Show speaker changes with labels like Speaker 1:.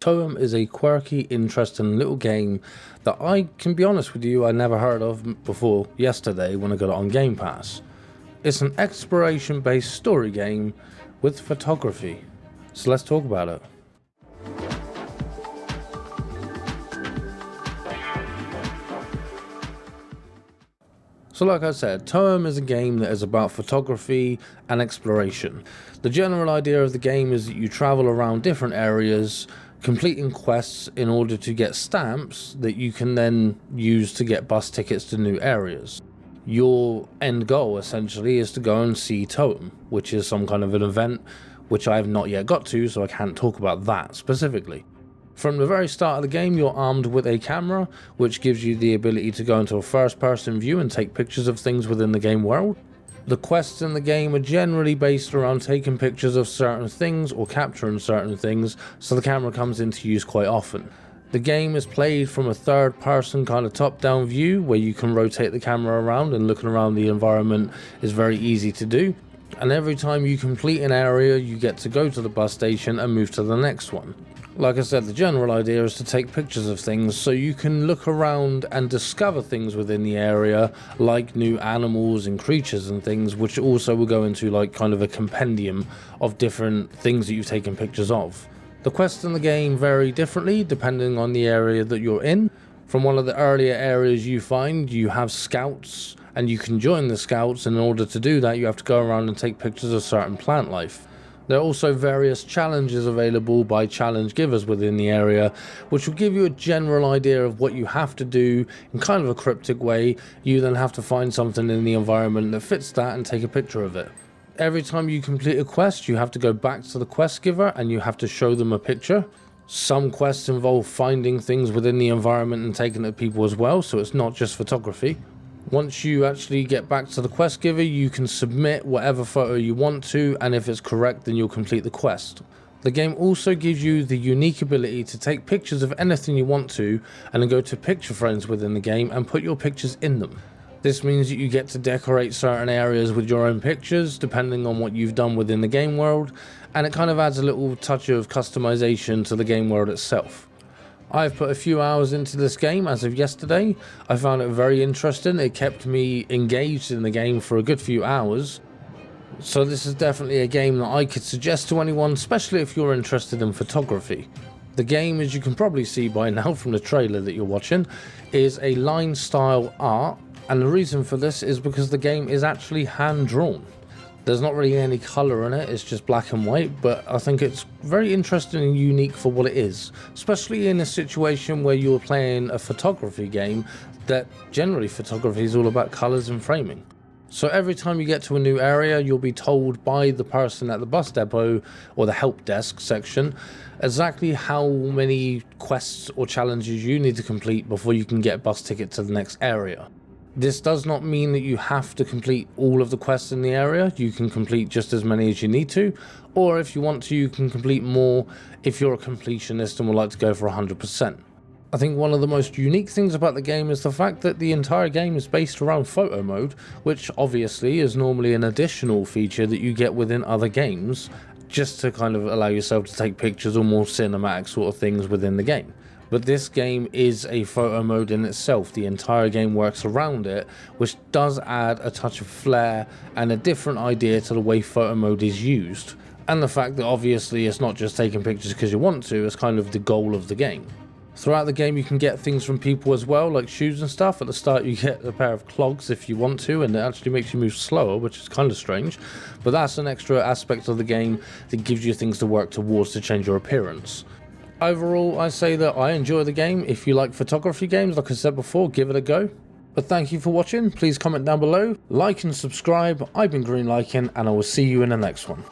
Speaker 1: Toem is a quirky, interesting little game that I can be honest with you, I never heard of before yesterday when I got it on Game Pass. It's an exploration based story game with photography. So let's talk about it. So like I said, Toem is a game that is about photography and exploration. The general idea of the game is that you travel around different areas, completing quests in order to get stamps that you can then use to get bus tickets to new areas. Your end goal essentially is to go and see Toem, which is some kind of an event which I have not yet got to, so I can't talk about that specifically. From the very start of the game, you're armed with a camera, which gives you the ability to go into a first-person view and take pictures of things within the game world. The quests in the game are generally based around taking pictures of certain things or capturing certain things, so the camera comes into use quite often. The game is played from a third-person kind of top-down view, where you can rotate the camera around, and looking around the environment is very easy to do. And every time you complete an area, you get to go to the bus station and move to the next one. Like I said, the general idea is to take pictures of things so you can look around and discover things within the area, like new animals and creatures and things, which also will go into like kind of a compendium of different things that you've taken pictures of. The quests in the game vary differently depending on the area that you're in. From one of the earlier areas you find, you have scouts, and you can join the scouts, and in order to do that you have to go around and take pictures of certain plant life. There are also various challenges available by challenge givers within the area, which will give you a general idea of what you have to do in kind of a cryptic way. You then have to find something in the environment that fits that and take a picture of it. Every time you complete a quest, you have to go back to the quest giver and you have to show them a picture. Some quests involve finding things within the environment and taking it to people as well, so it's not just photography. Once you actually get back to the quest giver, you can submit whatever photo you want to, and if it's correct, then you'll complete the quest. The game also gives you the unique ability to take pictures of anything you want to, and then go to picture frames within the game and put your pictures in them. This means that you get to decorate certain areas with your own pictures, depending on what you've done within the game world, and it kind of adds a little touch of customization to the game world itself. I've put a few hours into this game as of yesterday. I found it very interesting. It kept me engaged in the game for a good few hours. So this is definitely a game that I could suggest to anyone, especially if you're interested in photography. The game, as you can probably see by now from the trailer that you're watching, is a line style art, and the reason for this is because the game is actually hand drawn. There's not really any colour in it, it's just black and white, but I think it's very interesting and unique for what it is, especially in a situation where you're playing a photography game that generally photography is all about colours and framing. So every time you get to a new area, you'll be told by the person at the bus depot or the help desk section exactly how many quests or challenges you need to complete before you can get a bus ticket to the next area. This does not mean that you have to complete all of the quests in the area. You can complete just as many as you need to, or if you want to, you can complete more if you're a completionist and would like to go for 100%. I think one of the most unique things about the game is the fact that the entire game is based around photo mode, which obviously is normally an additional feature that you get within other games, just to kind of allow yourself to take pictures or more cinematic sort of things within the game. But this game is a photo mode in itself. The entire game works around it, which does add a touch of flair and a different idea to the way photo mode is used. And the fact that obviously it's not just taking pictures because you want to, it's kind of the goal of the game. Throughout the game you can get things from people as well, like shoes and stuff. At the start you get a pair of clogs if you want to, and it actually makes you move slower, which is kind of strange. But that's an extra aspect of the game that gives you things to work towards to change your appearance. Overall, I say that I enjoy the game. If you like photography games, like I said before, give it a go. But thank you for watching. Please comment down below, like and subscribe. I've been GreenLycan, and I will see you in the next one.